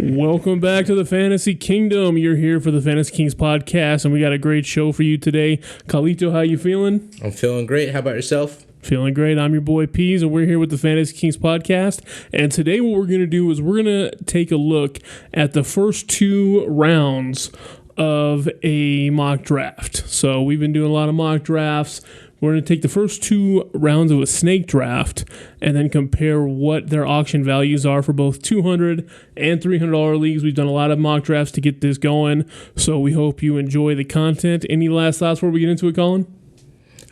Welcome back to the Fantasy Kingdom. You're here for the Fantasy Kings podcast, and we got a great show for you today. Carlito, how you feeling? I'm feeling great. How about yourself? Feeling great. I'm your boy Peez, and we're here with the Fantasy Kings podcast. And today what we're going to do is we're going to take a look at the first two rounds of a mock draft. So we've been doing a lot of mock drafts. We're going to take the first two rounds of a snake draft and then compare what their auction values are for both $200 and $300 leagues. We've done a lot of mock drafts to get this going, so we hope you enjoy the content. Any last thoughts before we get into it, Collin?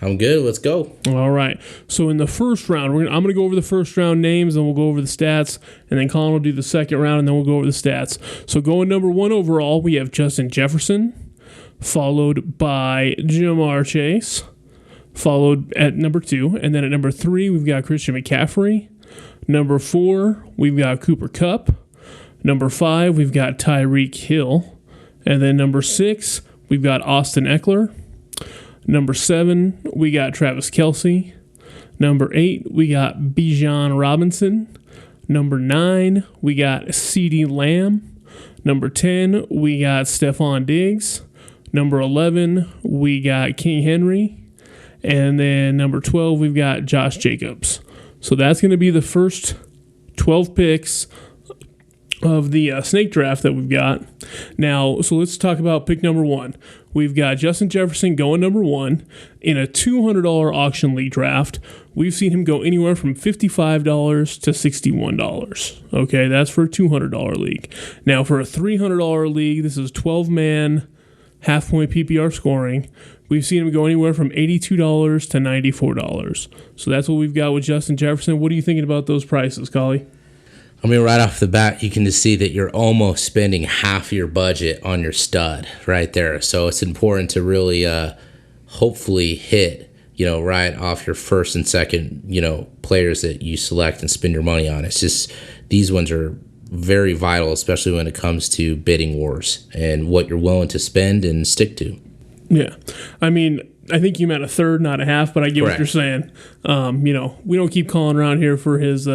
I'm good. Let's go. All right. So in the first round, I'm going to go over the first round names, and we'll go over the stats, and then Collin will do the second round, and then we'll go over the stats. So going number one overall, we have Justin Jefferson, followed by Jamar Chase, followed at number 2. And then at number 3, we've got Christian McCaffrey. Number 4, we've got Cooper Kupp. Number 5, we've got Tyreek Hill. And then number 6, we've got Austin Eckler. Number 7, we got Travis Kelce. Number 8, we got Bijan Robinson. Number 9, we got CeeDee Lamb. Number 10, we got Stephon Diggs. Number 11, we got King Henry. And then number 12, we've got Josh Jacobs. So that's going to be the first 12 picks of the snake draft that we've got. Now, so let's talk about pick number 1. We've got Justin Jefferson going number 1 in a $200 auction league draft. We've seen him go anywhere from $55 to $61. Okay, that's for a $200 league. Now, for a $300 league, this is 12-man half-point PPR scoring. We've seen him go anywhere from $82 to $94. So that's what we've got with Justin Jefferson. What are you thinking about those prices, Collie? I mean, right off the bat, you can just see that you're almost spending half your budget on your stud right there. So it's important to really hopefully hit, right off your first and second, players that you select and spend your money on. It's just these ones are very vital, especially when it comes to bidding wars and what you're willing to spend and stick to. Yeah. I mean, I think you meant a third, not a half, but I get Correct. what you're saying. We don't keep calling around here for his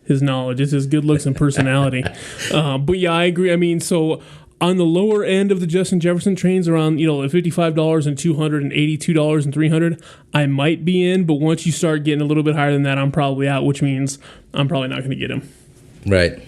knowledge. It's his good looks and personality. But yeah, I agree. I mean, so on the lower end of the Justin Jefferson trains, around $55 and $200 and $82 and $300, I might be in. But once you start getting a little bit higher than that, I'm probably out, which means I'm probably not going to get him. Right.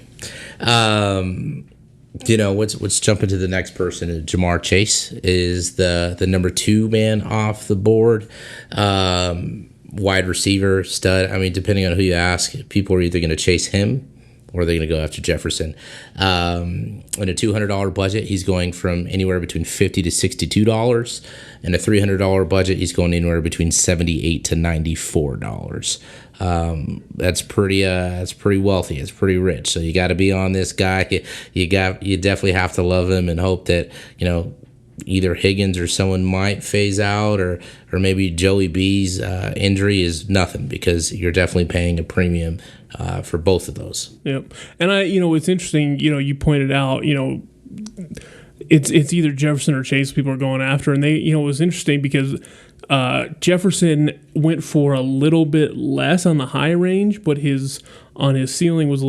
Let's jump into the next person. Jamar Chase is the number 2 man off the board. Wide receiver, stud. I mean, depending on who you ask, people are either going to chase him or they're going to go after Jefferson. In a $200 budget, he's going from anywhere between $50 to $62. In a $300 budget, he's going anywhere between $78 to $94. That's pretty wealthy. It's pretty rich. So you got to be on this guy. You definitely have to love him and hope that either Higgins or someone might phase out, or maybe Joey B's injury is nothing, because you're definitely paying a premium for both of those. Yep. And it's interesting. You pointed out. It's either Jefferson or Chase people are going after, and they it was interesting because Jefferson went for a little bit less on the high range, but his ceiling was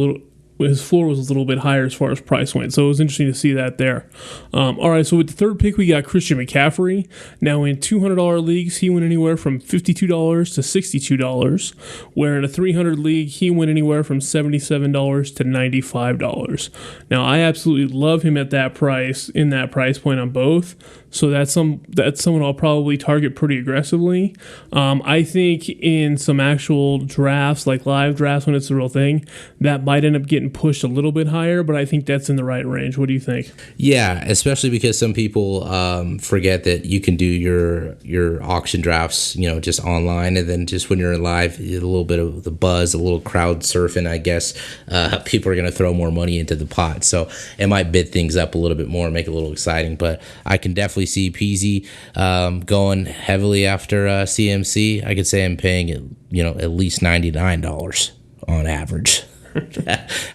his floor was a little bit higher as far as price went. So it was interesting to see that there. All right, so with the third pick, we got Christian McCaffrey. Now in $200 leagues, he went anywhere from $52 to $62, where in a $300 league, he went anywhere from $77 to $95. Now I absolutely love him at that price, in that price point on both. So that's someone I'll probably target pretty aggressively. I think in some actual drafts, like live drafts when it's the real thing, that might end up getting pushed a little bit higher, but I think that's in the right range. What do you think? Yeah, especially because some people forget that you can do your auction drafts, just online, and then just when you're live, a little bit of the buzz, a little crowd surfing, I guess, people are going to throw more money into the pot. So it might bid things up a little bit more, make it a little exciting, but I can definitely see Peasy going heavily after CMC. I could say I'm paying at least $99 on average.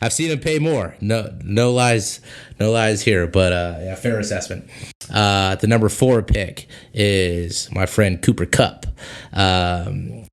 I've seen him pay more. No lies here, but fair assessment. The number 4 pick is my friend Cooper Kupp. And,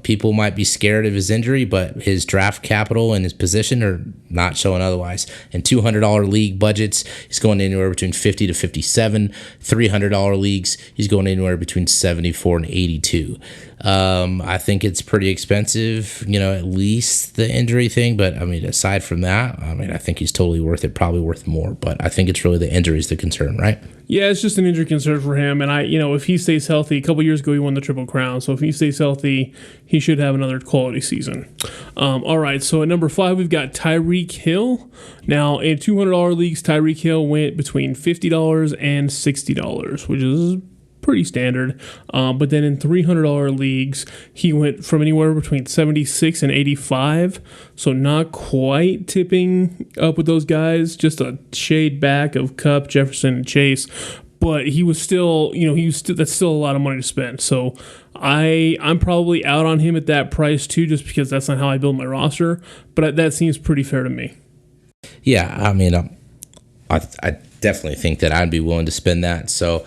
people might be scared of his injury, but his draft capital and his position are not showing otherwise. In $200 league budgets, he's going anywhere between 50 to 57. $300 leagues, he's going anywhere between 74 and 82. I think it's pretty expensive, at least the injury thing. But, aside from that, I think he's totally worth it, probably worth more. But I think it's really the injury is the concern, right? Yeah, it's just an injury concern for him. And if he stays healthy, a couple years ago he won the Triple Crown. So if he stays healthy, he should have another quality season. All right, so at number 5, we've got Tyreek Hill. Now, in $200 leagues, Tyreek Hill went between $50 and $60, which is pretty standard. But then in $300 leagues, he went from anywhere between 76 and 85. So not quite tipping up with those guys, just a shade back of Kupp, Jefferson, and Chase. But he was still, that's still a lot of money to spend. So I'm probably out on him at that price too, just because that's not how I build my roster. But that seems pretty fair to me. Yeah, I definitely think that I'd be willing to spend that. So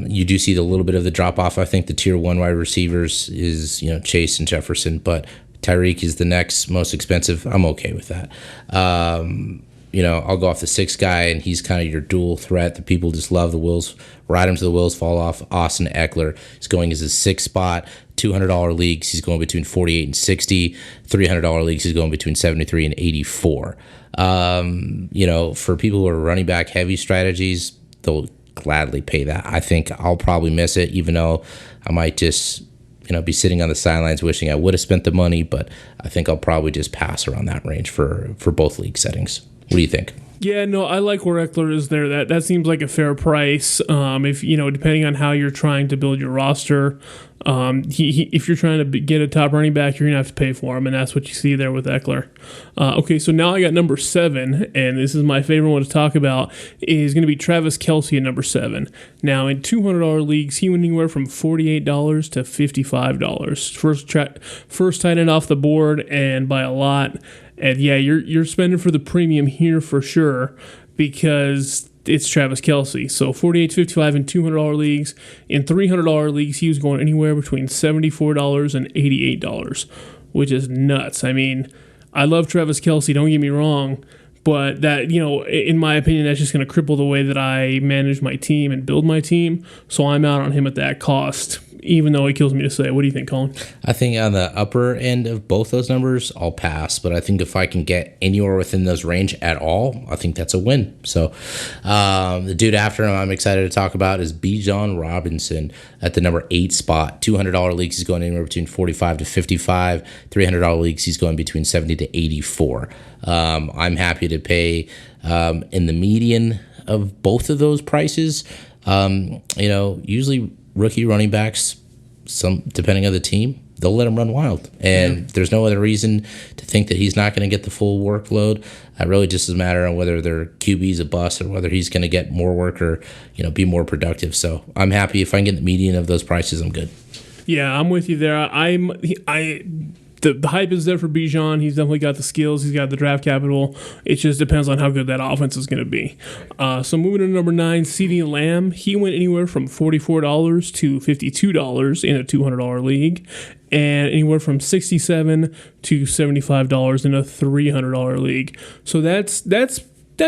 you do see a little bit of the drop off. I think the tier 1 wide receivers is Chase and Jefferson, but Tyreek is the next most expensive. I'm okay with that. I'll go off the 6th guy, and he's kind of your dual threat. The people just love the wheels, ride him to the wheels fall off. Austin Eckler is going as his 6th spot. $200 leagues, he's going between 48 and 60. $300 leagues, he's going between 73 and 84. For people who are running back heavy strategies, they'll gladly pay that. I think I'll probably miss it, even though I might just be sitting on the sidelines wishing I would have spent the money, but I think I'll probably just pass around that range for both league settings. What do you think? Yeah, no, I like where Eckler is there. That seems like a fair price. If depending on how you're trying to build your roster, if you're trying to get a top running back, you're gonna have to pay for him, and that's what you see there with Eckler. Okay, so now I got number 7, and this is my favorite one to talk about. Is going to be Travis Kelce at number 7. Now in $200 leagues, he went anywhere from $48 to $55. First tight end off the board, and by a lot. And yeah, you're spending for the premium here for sure, because it's Travis Kelce. So 48 to 55 in $200 leagues. In $300 leagues, he was going anywhere between $74 and $88, which is nuts. I love Travis Kelce, don't get me wrong, but that, in my opinion, that's just going to cripple the way that I manage my team and build my team. So I'm out on him at that cost, even though it kills me to say. What do you think, Colin? I think on the upper end of both those numbers, I'll pass. But I think if I can get anywhere within those range at all, I think that's a win. So the dude after him I'm excited to talk about is Bijan Robinson at the number 8 spot. $200 leagues, he's going anywhere between 45 to 55. $300 leagues, he's going between 70 to 84. I'm happy to pay in the median of both of those prices. Usually rookie running backs, depending on the team, they'll let him run wild. And there's no other reason to think that he's not going to get the full workload. It really just doesn't matter on whether their QB's a bust or whether he's going to get more work or, be more productive. So I'm happy if I can get the median of those prices, I'm good. Yeah, I'm with you there. The hype is there for Bijan. He's definitely got the skills. He's got the draft capital. It just depends on how good that offense is going to be. So moving to number 9, CeeDee Lamb. He went anywhere from $44 to $52 in a $200 league, and anywhere from $67 to $75 in a $300 league. So that's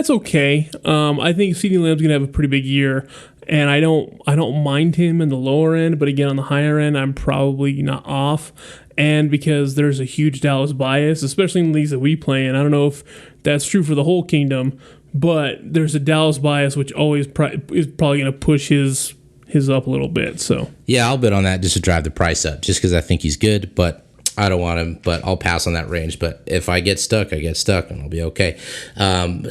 okay. I think CeeDee Lamb's going to have a pretty big year. And I don't mind him in the lower end, but again, on the higher end, I'm probably not off. And because there's a huge Dallas bias, especially in leagues that we play in, I don't know if that's true for the whole kingdom, but there's a Dallas bias which always is probably going to push his up a little bit. So yeah, I'll bet on that just to drive the price up, just because I think he's good, but I don't want him, but I'll pass on that range. But if I get stuck, I get stuck, and I'll be okay.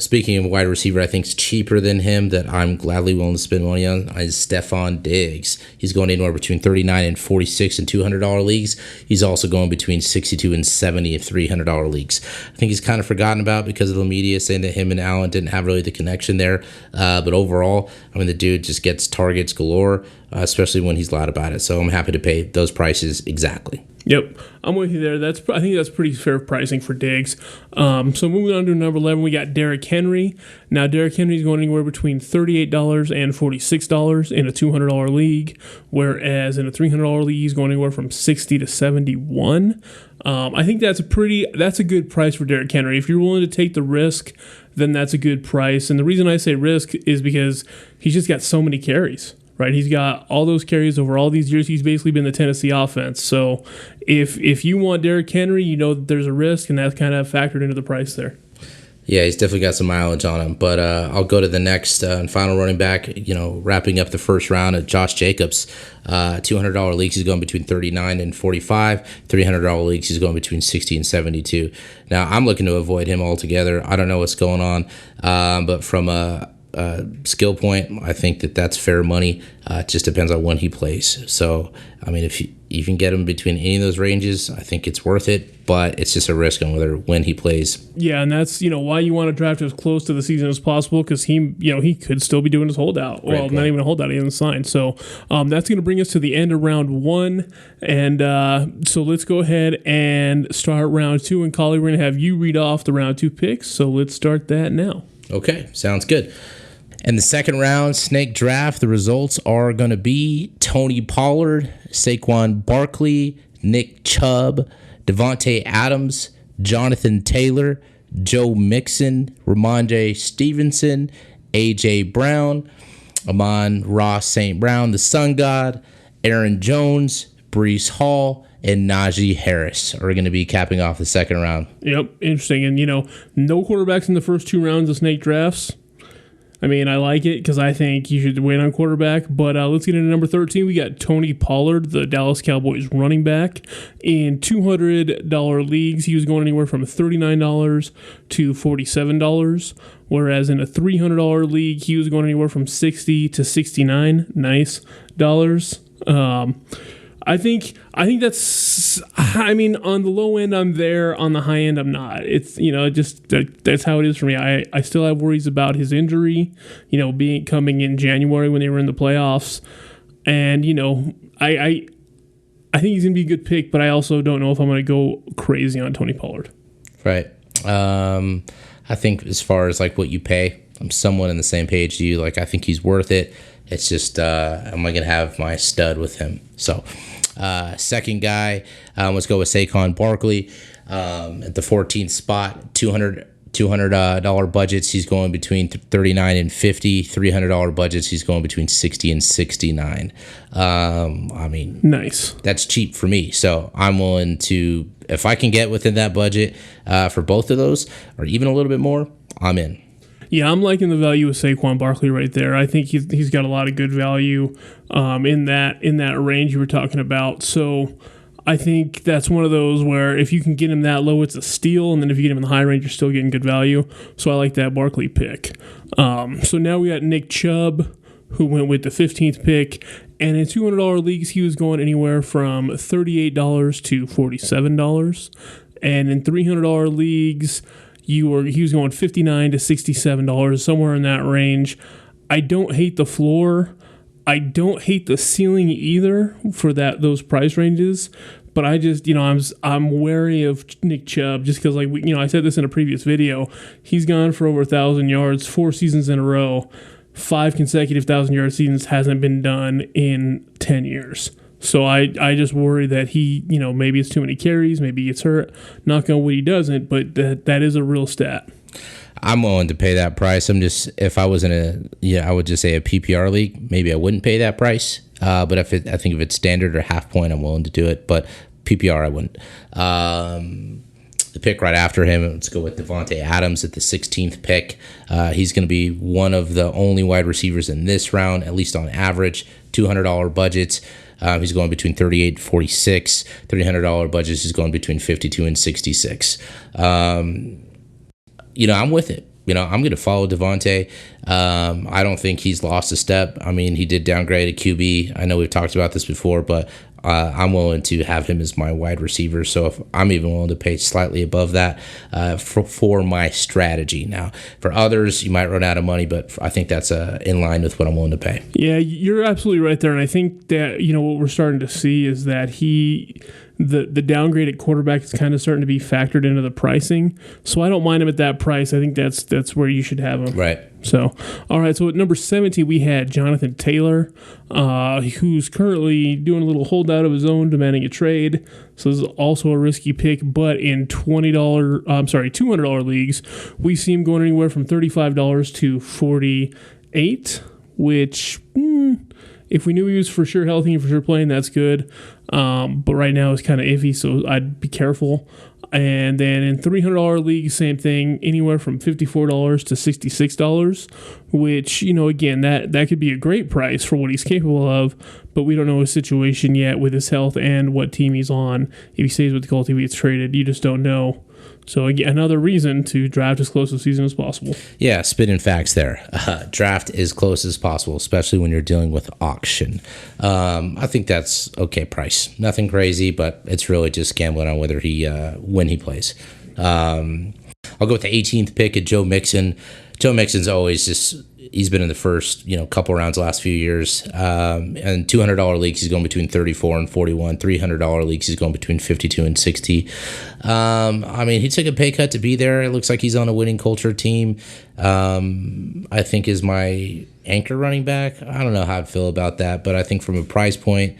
Speaking of wide receiver, I think it's cheaper than him that I'm gladly willing to spend money on is Stephon Diggs. He's going anywhere between 39 and 46 in $200 leagues. He's also going between 62 and 70 in $300 leagues. I think he's kind of forgotten about because of the media saying that him and Allen didn't have really the connection there. But overall, the dude just gets targets galore, especially when he's loud about it. So I'm happy to pay those prices exactly. Yep, I'm with you there. I think that's pretty fair pricing for Diggs. So moving on to number 11, we got Derrick Henry. Now Derrick Henry is going anywhere between $38 and $46 in a $200 league, whereas in a $300 league he's going anywhere from $60 to $71. I think that's a good price for Derrick Henry. If you're willing to take the risk, then that's a good price. And the reason I say risk is because he's just got so many carries. Right, he's got all those carries over all these years. He's basically been the Tennessee offense. So if you want Derrick Henry, you know that there's a risk, and that's kind of factored into the price there. Yeah, he's definitely got some mileage on him. But I'll go to the next and final running back, wrapping up the first round of Josh Jacobs. $200 leagues, he's going between 39 and 45. $300 leagues, he's going between 60 and 72. Now, I'm looking to avoid him altogether. I don't know what's going on, but from a skill point, I think that's fair money. It just depends on when he plays. So, I mean, if you can get him between any of those ranges, I think it's worth it, but it's just a risk on when he plays. Yeah, and that's why you want to draft as close to the season as possible, because he could still be doing his holdout. Well, not even a holdout, he hasn't signed. So that's going to bring us to the end of round 1, and so let's go ahead and start round 2. And Collie, we're going to have you read off the round 2 picks. So let's start that now. Okay, sounds good. In the second round snake draft, the results are going to be Tony Pollard, Saquon Barkley, Nick Chubb, Devontae Adams, Jonathan Taylor, Joe Mixon, Ramondre Stevenson, A.J. Brown, Amon-Ra St. Brown, the Sun God, Aaron Jones, Breece Hall, and Najee Harris are going to be capping off the second round. Yep, interesting. And, no quarterbacks in the first 2 rounds of snake drafts. I mean, I like it because I think you should wait on quarterback. But let's get into number 13. We got Tony Pollard, the Dallas Cowboys running back. In $200 leagues, he was going anywhere from $39 to $47. Whereas in a $300 league, he was going anywhere from $60 to $69. Nice dollars. I think that's. I mean, on the low end, I'm there. On the high end, I'm not. It's that's how it is for me. I still have worries about his injury. Coming in January when they were in the playoffs, and I think he's gonna be a good pick, but I also don't know if I'm gonna go crazy on Tony Pollard. Right. I think as far as like what you pay, I'm somewhat on the same page to you. Like I think he's worth it. It's just, am I going to have my stud with him? So, second guy, let's go with Saquon Barkley. At the 14th spot, $200 budgets, he's going between 39 and 50. $300 budgets, he's going between 60 and 69. I mean, nice. That's cheap for me. So I'm willing to, if I can get within that budget for both of those, or even a little bit more, I'm in. Yeah, I'm liking the value of Saquon Barkley right there. I think he's got a lot of good value in that range you were talking about. So I think that's one of those where if you can get him that low, it's a steal, and then if you get him in the high range, you're still getting good value. So I like that Barkley pick. So now we got Nick Chubb, who went with the 15th pick, and in $200 leagues, he was going anywhere from $38 to $47, and in $300 leagues, he was going $59 to $67, somewhere in that range. I don't hate the floor. I don't hate the ceiling either for those price ranges. But I just, I'm wary of Nick Chubb just because, I said this in a previous video. He's gone for over 1,000 yards 4 seasons in a row. 5 consecutive 1,000-yard seasons hasn't been done in 10 years. So I just worry that he, maybe it's too many carries, maybe he gets hurt. Knock on wood, he doesn't, but that is a real stat. I'm willing to pay that price. If I was I would just say a PPR league, maybe I wouldn't pay that price. But I think if it's standard or half point, I'm willing to do it. But PPR, I wouldn't. The pick right after him, let's go with Devontae Adams at the 16th pick. He's going to be one of the only wide receivers in this round, at least on average. $200 budgets. He's going between 38 and 46. $300 budgets. He's going between 52 and 66. I'm with it. I'm going to follow Devontae. I don't think he's lost a step. I mean, he did downgrade a QB. I know we've talked about this before, but I'm willing to have him as my wide receiver. So if I'm even willing to pay slightly above that for my strategy. Now, for others, you might run out of money, but I think that's in line with what I'm willing to pay. Yeah, you're absolutely right there. And I think that, what we're starting to see is that the downgrade at quarterback is kind of starting to be factored into the pricing. So I don't mind him at that price. I think that's where you should have him. Right. So, all right. So at number 17, we had Jonathan Taylor, who's currently doing a little holdout of his own, demanding a trade. So this is also a risky pick, but in $200 leagues, we see him going anywhere from $35 to $48, which if we knew he was for sure healthy and for sure playing, that's good. But right now it's kind of iffy, so I'd be careful. And then in $300 leagues, same thing, anywhere from $54 to $66, which, again, that could be a great price for what he's capable of, but we don't know his situation yet with his health and what team he's on. If he stays with the Colts, if he gets traded, you just don't know. So, again, another reason to draft as close to the season as possible. Yeah, spitting facts there. Draft as close as possible, especially when you're dealing with auction. I think that's okay price. Nothing crazy, but it's really just gambling on whether when he plays. I'll go with the 18th pick at Joe Mixon. Joe Mixon's always he's been in the first, couple rounds the last few years. And $200 leagues, he's going between 34 and 41. $300 leagues, he's going between 52 and 60. He took a pay cut to be there. It looks like he's on a winning culture team. I think is my anchor running back. I don't know how I feel about that, but I think from a price point,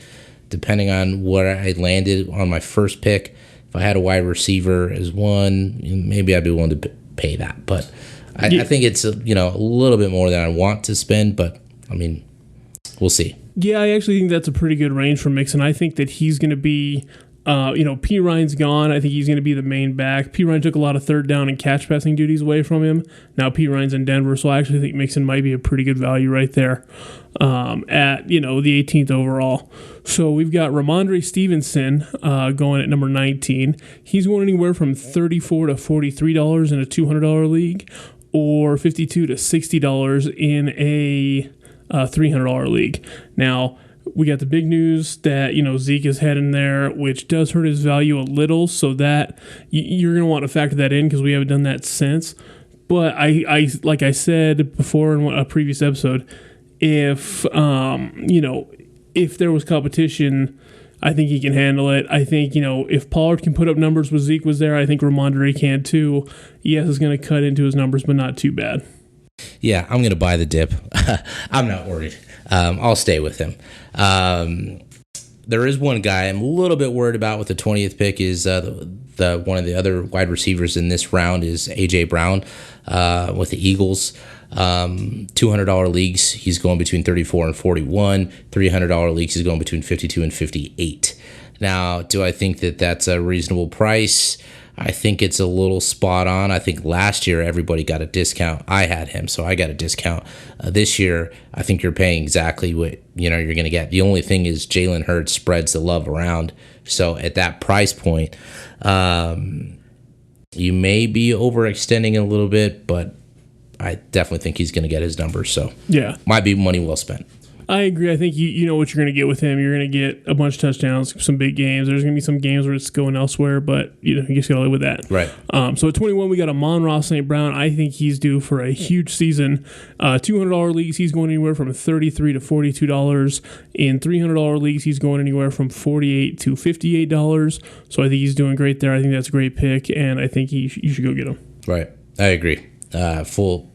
depending on where I landed on my first pick, if I had a wide receiver as one, maybe I'd be willing to pay that. But I think it's a little bit more than I want to spend, but we'll see. Yeah, I actually think that's a pretty good range for Mixon. I think that he's going to be, P. Ryan's gone. I think he's going to be the main back. P. Ryan took a lot of third down and catch passing duties away from him. Now P. Ryan's in Denver, so I actually think Mixon might be a pretty good value right there at, the 18th overall. So we've got Ramondre Stevenson going at number 19. He's going anywhere from $34 to $43 in a $200 league, or $52 to $60 in a $300 league. Now, we got the big news that, Zeke is heading there, which does hurt his value a little, so that you're going to want to factor that in because we haven't done that since. But I like I said before in a previous episode, if there was competition, I think he can handle it. I think, if Pollard can put up numbers when Zeke was there, I think Ramondre can too. Yes, it's going to cut into his numbers, but not too bad. Yeah, I'm going to buy the dip. I'm not worried. I'll stay with him. There is one guy I'm a little bit worried about with the 20th pick is the one of the other wide receivers in this round is A.J. Brown with the Eagles. $200 leagues, he's going between 34 and 41. $300 leagues, he's going between 52 and 58. Now, do I think that that's a reasonable price? I think it's a little spot on. I think last year everybody got a discount. I had him, so I got a discount. This year, I think you're paying exactly what you're going to get. The only thing is Jalen Hurts spreads the love around. So at that price point, you may be overextending a little bit, but I definitely think he's going to get his numbers. So yeah, might be money well spent. I agree. I think you know what you're going to get with him. You're going to get a bunch of touchdowns, some big games. There's going to be some games where it's going elsewhere, but you just got to live with that. Right. So at 21, we got Amon-Ra St. Brown. I think he's due for a huge season. $200 leagues, he's going anywhere from $33 to $42. In $300 leagues, he's going anywhere from $48 to $58. So I think he's doing great there. I think that's a great pick, and I think you should go get him. Right. I agree.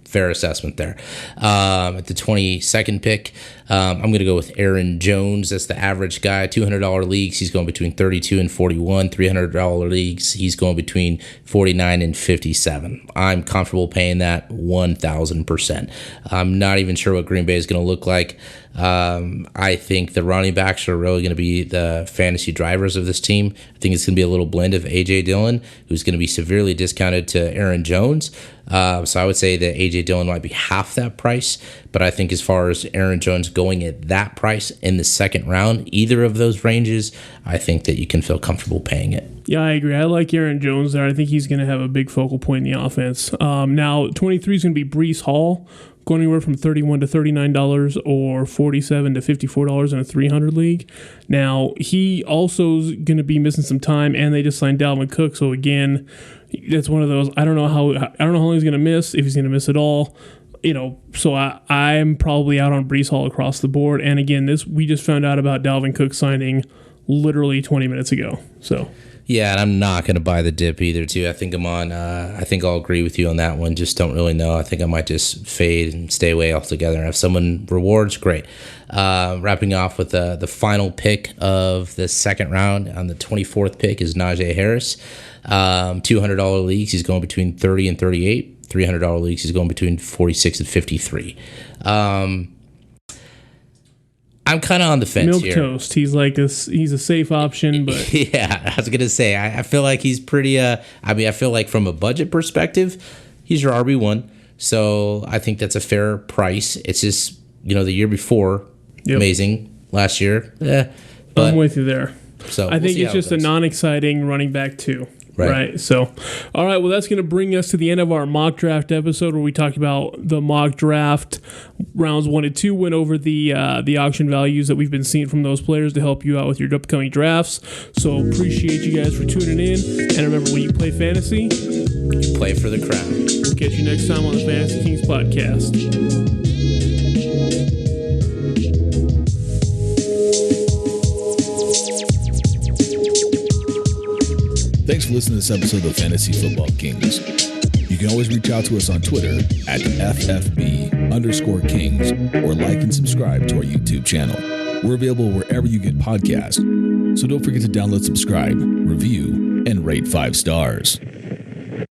Fair assessment there. At the 22nd pick, I'm going to go with Aaron Jones. That's the average guy. $200 leagues, he's going between 32 and 41. $300 leagues, he's going between 49 and 57. I'm comfortable paying that 1,000%. I'm not even sure what Green Bay is going to look like. I think the running backs are really going to be the fantasy drivers of this team. I think it's going to be a little blend of A.J. Dillon, who's going to be severely discounted to Aaron Jones. So I would say that A.J. Dillon might be half that price, but I think as far as Aaron Jones going at that price in the second round, either of those ranges, I think that you can feel comfortable paying it. Yeah, I agree. I like Aaron Jones there. I think he's going to have a big focal point in the offense. Now, 23 is going to be Breece Hall, going anywhere from $31 to $39 or $47 to $54 in a 300 league. Now, he also is going to be missing some time, and they just signed Dalvin Cook. So again, that's one of those. I don't know how long he's going to miss, if he's going to miss at all. So I'm probably out on Breece Hall across the board. And again, we just found out about Dalvin Cook signing literally 20 minutes ago. So yeah, and I'm not going to buy the dip either, too. I think I'm on. I think I'll agree with you on that one. Just don't really know. I think I might just fade and stay away altogether. And if someone rewards, great. Wrapping off with the final pick of the second round on the 24th pick is Najee Harris. $200 leagues, he's going between 30 and 38. $300 leagues, he's going between 46 and 53. I'm kind of on the fence here. Milquetoast. He's like he's a safe option, but yeah, I was gonna say I feel like he's pretty. I feel like from a budget perspective, he's your RB1. So I think that's a fair price. It's just the year before, amazing. Last year, but I'm with you there. So I think it's just a non-exciting running back too. Right. So, all right. Well, that's going to bring us to the end of our mock draft episode where we talked about the mock draft rounds 1 and 2, went over the auction values that we've been seeing from those players to help you out with your upcoming drafts. So, appreciate you guys for tuning in. And remember, when you play fantasy, you play for the crown. We'll catch you next time on the Fantasy Kings podcast. Thanks for listening to this episode of Fantasy Football Kings. You can always reach out to us on Twitter at FFB_Kings or like and subscribe to our YouTube channel. We're available wherever you get podcasts, so don't forget to download, subscribe, review, and rate 5 stars.